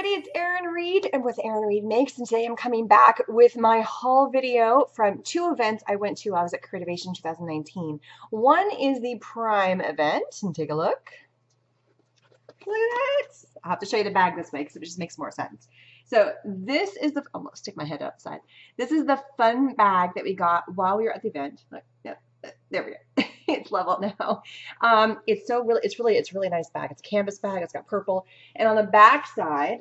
everybody, it's Erin Reed and with Erin Reed Makes, and today I'm coming back with my haul video from two events I went to while I was at Creativation 2019. One is the Prime event, and take a look. Look at that! I'll have to show you the bag this way because it just makes more sense. So this is the, I'll stick my head outside. This is the fun bag that we got while we were at the event. Look, yep, there we go. It's level now. It's a really nice bag. It's a canvas bag. It's got purple, and on the back side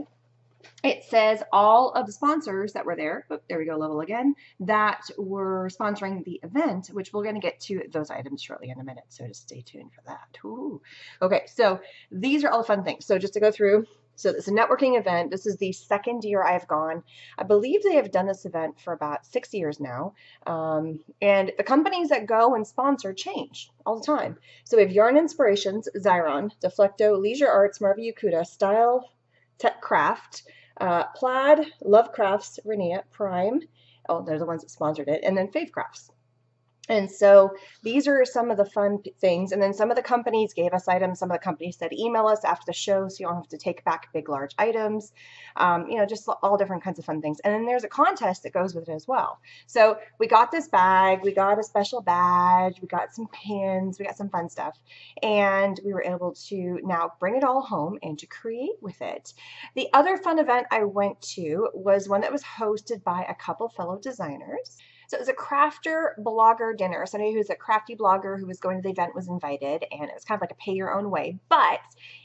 it says all of the sponsors that were there. Oh, there we go, level again, that were sponsoring the event, which we're going to get to those items shortly in a minute, so just stay tuned for that. Ooh. Okay, so these are all the fun things. So just to go through, so it's a networking event. This is the second year I've gone. I believe they have done this event for about 6 years now. And the companies that go and sponsor change all the time. So we have Yarn Inspirations, Xyron, Deflecto, Leisure Arts, Marva Yakuta, Style Tech Craft, Plaid, Love Crafts, Renea, Prime. Oh, they're the ones that sponsored it. And then Faith Crafts. And so these are some of the fun things. And then some of the companies gave us items. Some of the companies said email us after the show so you don't have to take back big, large items. You know, just all different kinds of fun things. And then there's a contest that goes with it as well. So we got this bag. We got a special badge. We got some pins. We got some fun stuff. And we were able to now bring it all home and to create with it. The other fun event I went to was one that was hosted by a couple fellow designers. So it was a crafter blogger dinner. Somebody who's a crafty blogger who was going to the event was invited, and it was kind of like a pay your own way, but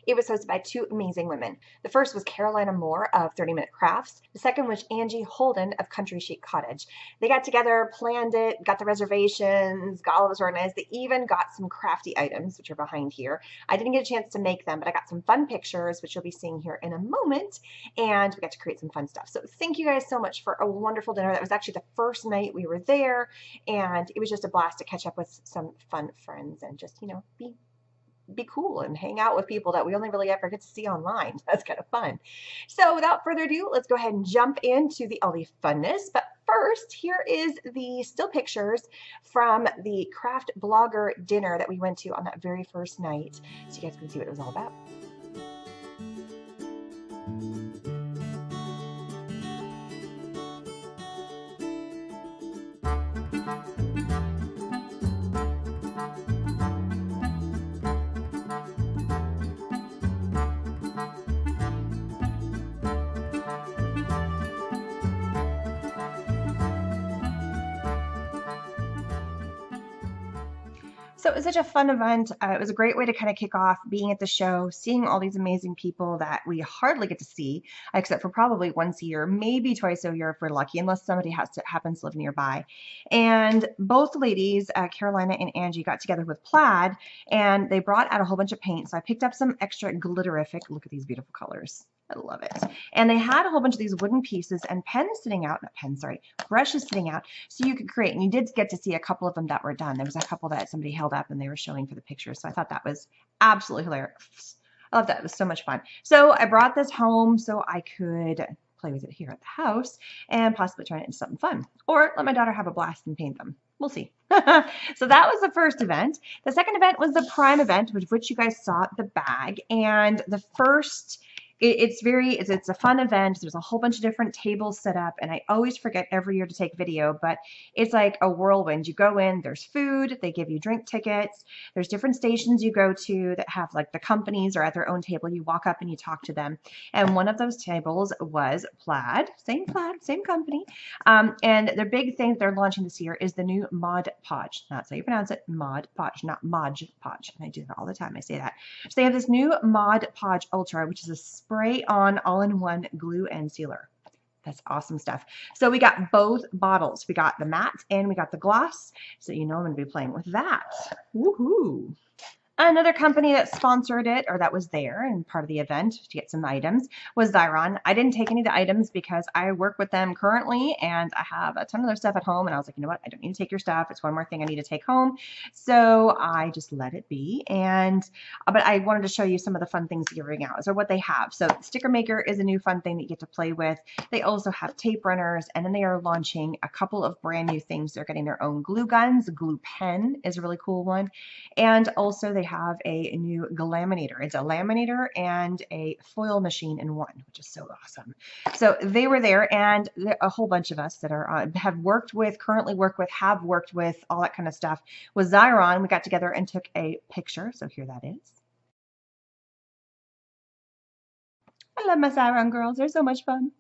it was hosted by two amazing women. The first was Carolina Moore of 30 Minute Crafts. The second was Angie Holden of Country Chic Cottage. They got together, planned it, got the reservations, got all of us organized. They even got some crafty items, which are behind here. I didn't get a chance to make them, but I got some fun pictures, which you'll be seeing here in a moment, and we got to create some fun stuff. So thank you guys so much for a wonderful dinner. That was actually the first night we were there, and it was just a blast to catch up with some fun friends and just, you know, be cool and hang out with people that we only really ever get to see online. That's kind of fun. So without further ado, let's go ahead and jump into all the funness. But first, here is the still pictures from the craft blogger dinner that we went to on that very first night, so you guys can see what it was all about. So it was such a fun event. It was a great way to kind of kick off being at the show, seeing all these amazing people that we hardly get to see, except for probably once a year, maybe twice a year if we're lucky, unless somebody happens to live nearby. And both ladies, Carolina and Angie, got together with Plaid, and they brought out a whole bunch of paint. So I picked up some extra glitterific. Look at these beautiful colors. I love it. And they had a whole bunch of these wooden pieces and pens sitting out, not pens, sorry, brushes sitting out so you could create. And you did get to see a couple of them that were done. There was a couple that somebody held up and they were showing for the pictures. So I thought that was absolutely hilarious. I love that. It was so much fun. So I brought this home so I could play with it here at the house and possibly turn it into something fun. Or let my daughter have a blast and paint them. We'll see. So that was the first event. The second event was the Prime event, which you guys saw the bag. And the first... It's a fun event. There's a whole bunch of different tables set up, and I always forget every year to take video, but it's like a whirlwind. You go in, there's food, they give you drink tickets, there's different stations you go to that have like the companies are at their own table. You walk up and you talk to them, and one of those tables was Plaid, same company, and their big thing that they're launching this year is the new Mod Podge. That's how you pronounce it, Mod Podge, not Mod Podge. And I do that all the time. I say that. So they have this new Mod Podge Ultra, which is a spray-on all-in-one glue and sealer. That's awesome stuff. So we got both bottles. We got the matte and we got the gloss. So you know I'm going to be playing with that. Woohoo! Another company that sponsored it, or that was there and part of the event to get some items, was Xyron. I didn't take any of the items because I work with them currently and I have a ton of their stuff at home, and I was like, you know what, I don't need to take your stuff. It's one more thing I need to take home. So I just let it be. And but I wanted to show you some of the fun things giving out, so what they have. So Sticker Maker is a new fun thing that you get to play with. They also have tape runners, and then they are launching a couple of brand new things. They're getting their own glue guns. Glue pen is a really cool one. And also they have a new laminator. It's a laminator and a foil machine in one, which is so awesome. So they were there, and a whole bunch of us that are have worked with, currently work with, have worked with, all that kind of stuff. With Zyron, we got together and took a picture. So here that is. I love my Zyron girls. They're so much fun.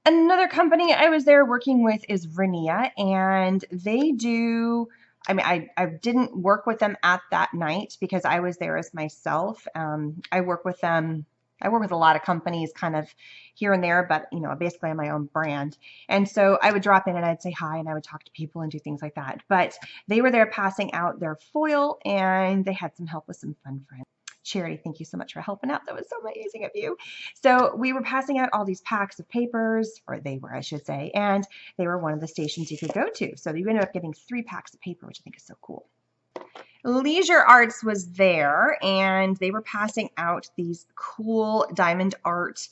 Another company I was there working with is Vernia, and they do, I mean, I didn't work with them at that night because I was there as myself. I work with them. I work with a lot of companies kind of here and there, but you know, basically I'm my own brand. And so I would drop in and I'd say hi and I would talk to people and do things like that. But they were there passing out their foil, and they had some help with some fun friends. Charity, thank you so much for helping out. That was so amazing of you. So we were passing out all these packs of papers, or they were, I should say, and they were one of the stations you could go to. So you ended up getting 3 packs of paper, which I think is so cool. Leisure Arts was there, and they were passing out these cool diamond art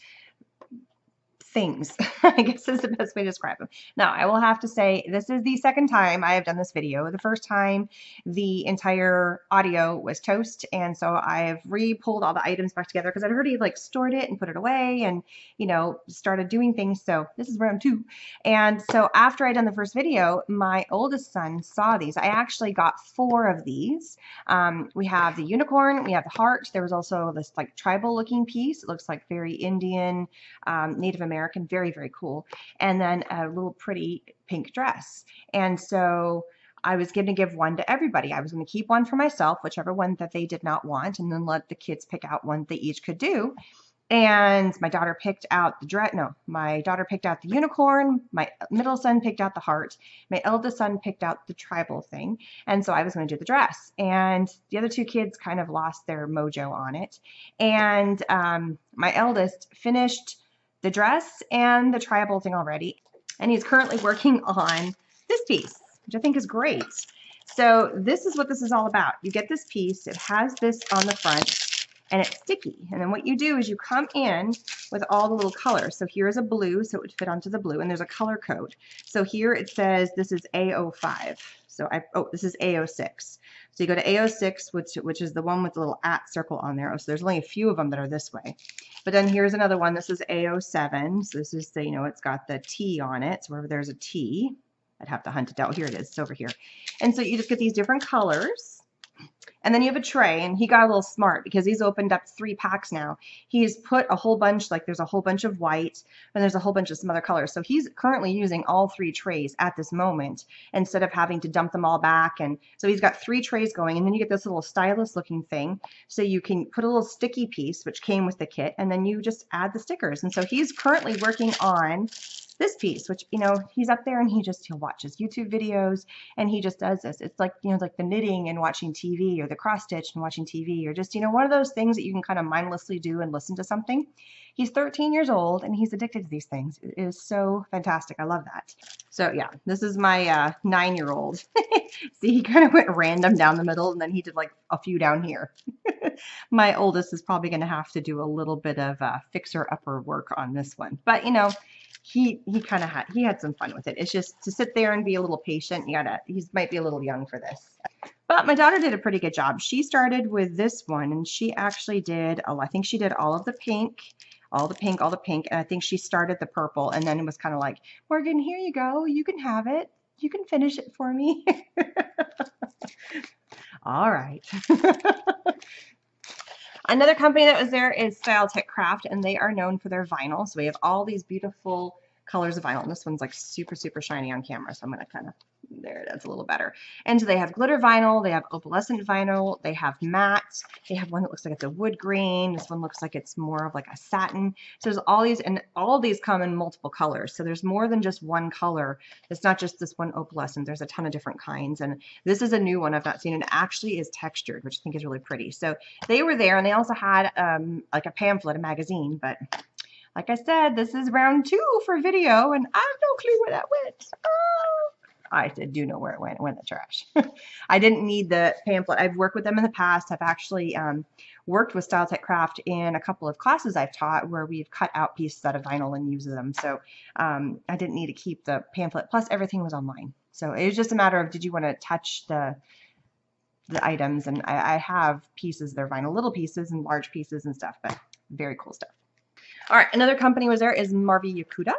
things, I guess is the best way to describe them. Now, I will have to say, this is the second time I have done this video. The first time, the entire audio was toast, and so I've re-pulled all the items back together because I'd already like stored it and put it away and, you know, started doing things. So this is round 2. And so after I'd done the first video, my oldest son saw these. I actually got 4 of these. We have the unicorn, we have the heart. There was also this like tribal looking piece. It looks like very Indian, Native American, very, very cool. And then a little pretty pink dress. And so I was going to give one to everybody. I was going to keep one for myself, whichever one that they did not want, and then let the kids pick out one they each could do. And my daughter picked out the dress. No, my daughter picked out the unicorn. My middle son picked out the heart. My eldest son picked out the tribal thing. And so I was going to do the dress. And the other 2 kids kind of lost their mojo on it. And my eldest finished the dress and the tribal thing already, and he's currently working on this piece, which I think is great. So this is what this is all about. You get this piece, it has this on the front, and it's sticky. And then what you do is you come in with all the little colors. So here's a blue, so it would fit onto the blue, and there's a color code. So here it says this is A05. So this is A06. So you go to A06, which is the one with the little @ circle on there. So there's only a few of them that are this way. But then here's another one. This is A07. So this is the, you know, it's got the T on it. So wherever there's a T, I'd have to hunt it down. Here it is. It's over here. And so you just get these different colors. And then you have a tray, and he got a little smart because he's opened up 3 packs now. He's put a whole bunch, like there's a whole bunch of white, and there's a whole bunch of some other colors. So he's currently using all 3 trays at this moment instead of having to dump them all back. And so he's got 3 trays going, and then you get this little stylus looking thing. So you can put a little sticky piece, which came with the kit, and then you just add the stickers. And so he's currently working on this piece, which, you know, he's up there and he'll watch his YouTube videos and he just does this. It's like, you know, like the knitting and watching TV, or the cross stitch and watching TV, or just, you know, one of those things that you can kind of mindlessly do and listen to something. He's 13 years old and he's addicted to these things. It is so fantastic. I love that. So yeah, this is my 9-year-old. See, he kind of went random down the middle, and then he did like a few down here. My oldest is probably going to have to do a little bit of fixer-upper work on this one. But, you know, he had some fun with it. It's just to sit there and be a little patient. He might be a little young for this. But my daughter did a pretty good job. She started with this one, and she actually did, I think she did all of the pink, all the pink, and I think she started the purple, and then it was kind of like, Morgan, here you go. You can have it. You can finish it for me. All right. Another company that was there is Art and Crafty, and they are known for their vinyl. So we have all these beautiful colors of vinyl. And this one's like super, super shiny on camera. So I'm going to kind of, there, that's a little better. And so they have glitter vinyl, they have opalescent vinyl, they have matte, they have one that looks like it's a wood grain. This one looks like it's more of like a satin. So there's all these, and all of these come in multiple colors. So there's more than just one color. It's not just this one opalescent. There's a ton of different kinds. And this is a new one I've not seen. And it actually is textured, which I think is really pretty. So they were there, and they also had like a pamphlet, a magazine, but like I said, this is round 2 for video, and I have no clue where that went. Oh. I do know where it went. It went in the trash. I didn't need the pamphlet. I've worked with them in the past. I've actually worked with Art and Crafty in a couple of classes I've taught where we've cut out pieces out of vinyl and used them. So I didn't need to keep the pamphlet. Plus, everything was online. So it was just a matter of, did you want to touch the the items, and I have pieces, they're vinyl, little pieces and large pieces and stuff, but very cool stuff. All right, another company was there is Marvi Yakuta.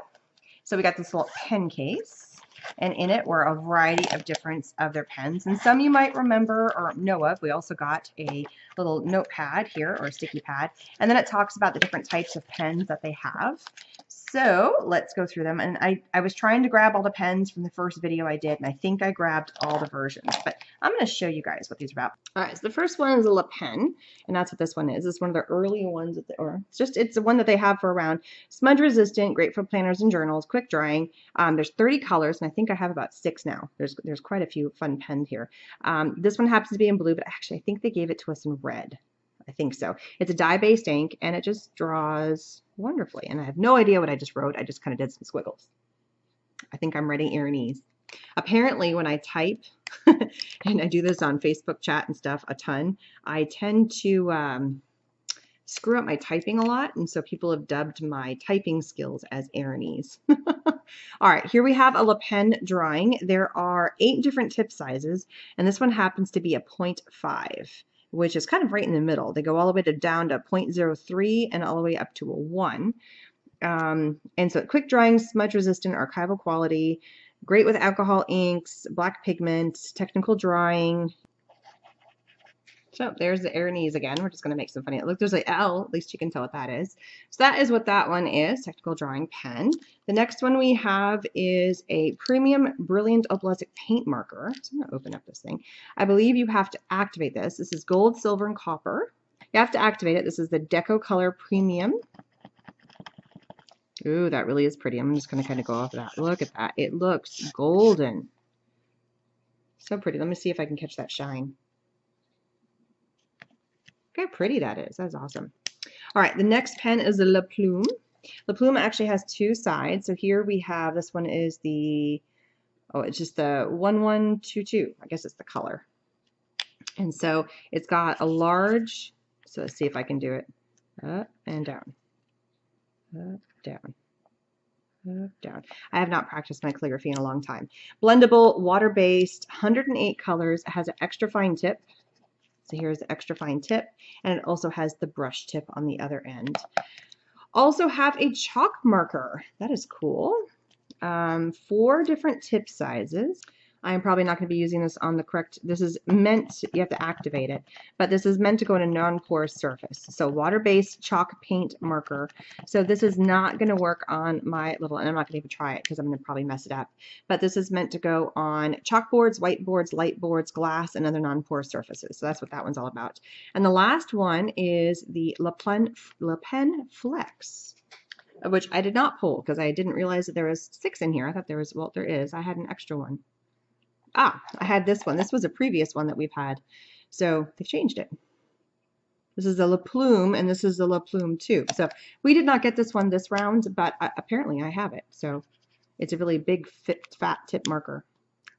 So we got this little pen case, and in it were a variety of different of their pens, and some you might remember or know of. We also got a little notepad here, or a sticky pad, and then it talks about the different types of pens that they have. So let's go through them, and I was trying to grab all the pens from the first video I did, and I think I grabbed all the versions, but I'm going to show you guys what these are about. All right, so the first one is a Le Pen, and that's what this one is. This is one of the early ones, it's the one that they have for around. Smudge resistant, great for planners and journals, quick drying. There's 30 colors, and I think I have about 6 now. There's quite a few fun pens here. This one happens to be in blue, but actually I think they gave it to us in red. I think so. It's a dye-based ink, and it just draws wonderfully. And I have no idea what I just wrote. I just kind of did some squiggles. I think I'm writing Erin Reed. Apparently, when I type, and I do this on Facebook chat and stuff a ton, I tend to screw up my typing a lot, and so people have dubbed my typing skills as Erin Reed. All right, here we have a Le Pen drawing. There are 8 different tip sizes, and this one happens to be a 0.5. which is kind of right in the middle. They go all the way down to 0.03 and all the way up to a 1. And so quick drying, smudge resistant, archival quality, great with alcohol inks, black pigment, technical drawing. So there's the Erin Reed again. We're just going to make some funny. Look, there's an L. At least you can tell what that is. So that is what that one is, technical drawing pen. The next one we have is a premium brilliant opalescent paint marker. So I'm going to open up this thing. I believe you have to activate this. This is gold, silver, and copper. You have to activate it. This is the Decor Color Premium. Ooh, that really is pretty. I'm just going to kind of go off of that. Look at that. It looks golden. So pretty. Let me see if I can catch that shine. Look how pretty that is. That's awesome. All right, the next pen is the Le Plume. Le Plume actually has 2 sides. So here we have, this one is the, it's just the 1122. I guess it's the color. And so it's got a large, so let's see if I can do it. Up and down. Up, down. Up, down. I have not practiced my calligraphy in a long time. Blendable, water-based, 108 colors. It has an extra fine tip. So here's the extra fine tip, and it also has the brush tip on the other end. Also have a chalk marker. That is cool. 4 different tip sizes. I'm probably not going to be using this on the correct, this is meant, you have to activate it, but this is meant to go in a non-porous surface. So water-based chalk paint marker. So this is not going to work on my little, and I'm not going to even try it because I'm going to probably mess it up, but this is meant to go on chalkboards, whiteboards, light boards, glass, and other non-porous surfaces. So that's what that one's all about. And the last one is the Le Pen Flex, which I did not pull because I didn't realize that there was 6 in here. I thought there was, well, there is. I had an extra one. Ah, I had this one. This was a previous one that we've had. So they've changed it. This is the Le Plume, and this is the Le Plume 2. So we did not get this one this round, but apparently I have it. So it's a really big, fat tip marker.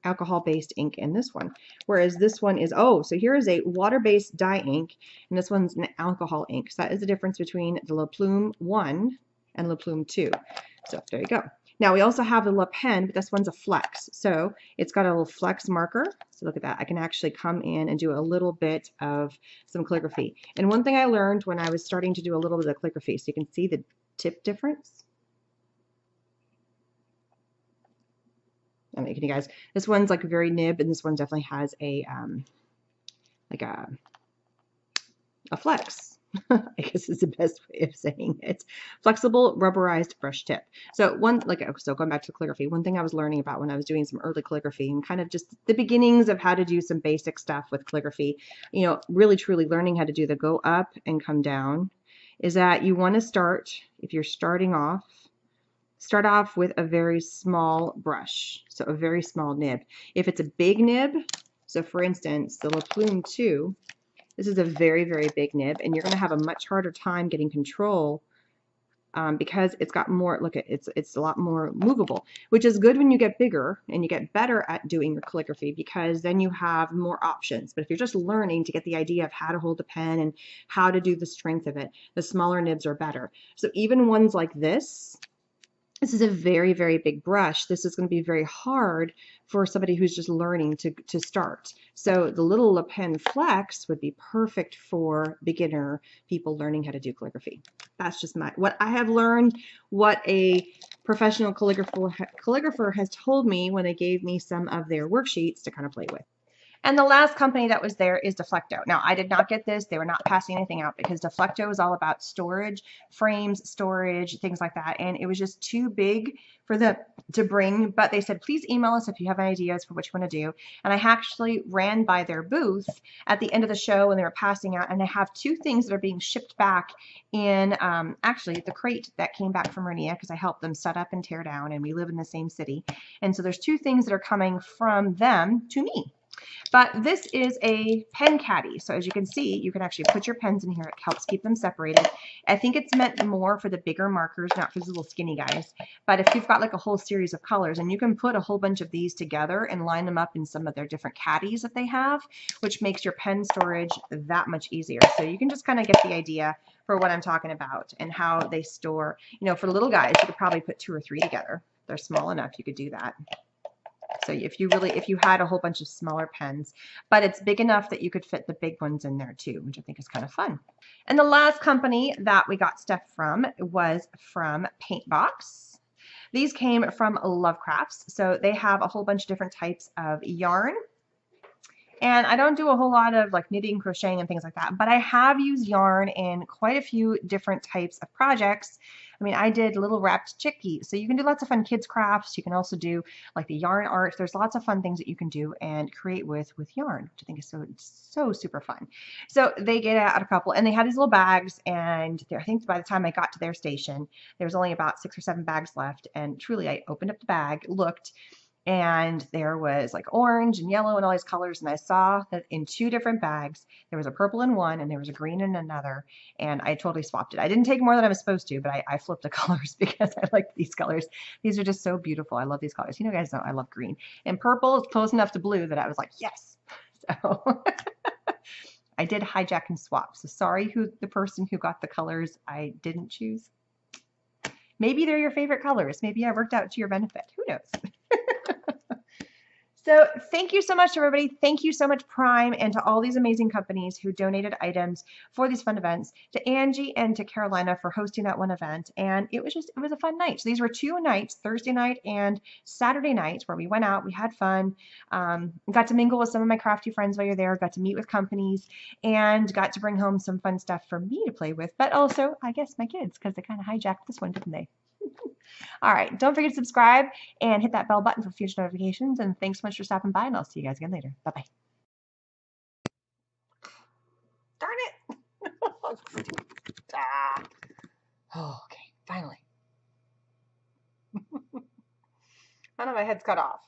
Alcohol-based ink in this one. Whereas this one is, oh, so here is a water-based dye ink, and this one's an alcohol ink. So that is the difference between the Le Plume 1 and Le Plume 2. So there you go. Now we also have the Le Pen, but this one's a flex. So it's got a little flex marker. So look at that. I can actually come in and do a little bit of some calligraphy. And one thing I learned when I was starting to do a little bit of calligraphy, so you can see the tip difference. I'm making you guys, this one's like very nib, and this one definitely has a like a flex. I guess is the best way of saying it. Flexible rubberized brush tip. So so going back to calligraphy, one thing I was learning about when I was doing some early calligraphy and kind of just the beginnings of how to do some basic stuff with calligraphy, you know, really truly learning how to do the go up and come down, is that you want to start, if you're starting off, start off with a very small brush, so a very small nib. If it's a big nib, so for instance, the Le Plume 2, this is a very, very big nib, and you're going to have a much harder time getting control because it's got more, look at it's a lot more movable, which is good when you get bigger and you get better at doing your calligraphy because then you have more options. But if you're just learning to get the idea of how to hold the pen and how to do the strength of it, the smaller nibs are better. So even ones like this, This is a very, very big brush. This is going to be very hard for somebody who's just learning to start. So the little Le Pen Flex would be perfect for beginner people learning how to do calligraphy. That's just what I have learned, what a professional calligrapher has told me when they gave me some of their worksheets to kind of play with. And the last company that was there is Deflecto. Now, I did not get this. They were not passing anything out because Deflecto is all about storage, frames, storage, things like that. And it was just too big for them to bring. But they said, please email us if you have ideas for what you want to do. And I actually ran by their booth at the end of the show when they were passing out. And I have two things that are being shipped back in actually the crate that came back from Renia because I helped them set up and tear down. And we live in the same city. And so there's two things that are coming from them to me. But this is a pen caddy. So as you can see, you can actually put your pens in here. It helps keep them separated. I think it's meant more for the bigger markers, not for the little skinny guys. But if you've got like a whole series of colors, and you can put a whole bunch of these together and line them up in some of their different caddies that they have, which makes your pen storage that much easier. So you can just kind of get the idea for what I'm talking about and how they store. You know, for the little guys, you could probably put 2 or 3 together. They're small enough, you could do that. So if you had a whole bunch of smaller pens, but it's big enough that you could fit the big ones in there too, which I think is kind of fun. And the last company that we got stuff from was from Paintbox. These came from Lovecrafts. So they have a whole bunch of different types of yarn. And I don't do a whole lot of like knitting, crocheting, and things like that, but I have used yarn in quite a few different types of projects. I mean, I did little wrapped chickies, so you can do lots of fun kids crafts. You can also do like the yarn art. There's lots of fun things that you can do and create with yarn, which I think is so super fun. So they get out a couple, and they had these little bags, and I think by the time I got to their station, there was only about 6 or 7 bags left, and truly I opened up the bag, looked, and there was like orange and yellow and all these colors, and I saw that in 2 different bags there was a purple in one and there was a green in another, and I totally swapped it. I didn't take more than I was supposed to, but I flipped the colors because I like these colors. These are just so beautiful. I love these colors. You know, guys know I love green, and purple is close enough to blue that I was like, yes. So I did hijack and swap. So sorry the person who got the colors I didn't choose. Maybe they're your favorite colors. Maybe I worked out to your benefit. Who knows? So thank you so much, everybody. Thank you so much, Prime, and to all these amazing companies who donated items for these fun events, to Angie and to Carolina for hosting that one event. And it was a fun night. So these were 2 nights, Thursday night and Saturday night, where we went out, we had fun, got to mingle with some of my crafty friends while you're there, got to meet with companies, and got to bring home some fun stuff for me to play with, but also, I guess, my kids, because they kind of hijacked this one, didn't they? All right, don't forget to subscribe and hit that bell button for future notifications. And thanks so much for stopping by, and I'll see you guys again later. Bye-bye. Darn it. Oh, okay, finally. I know my head's cut off.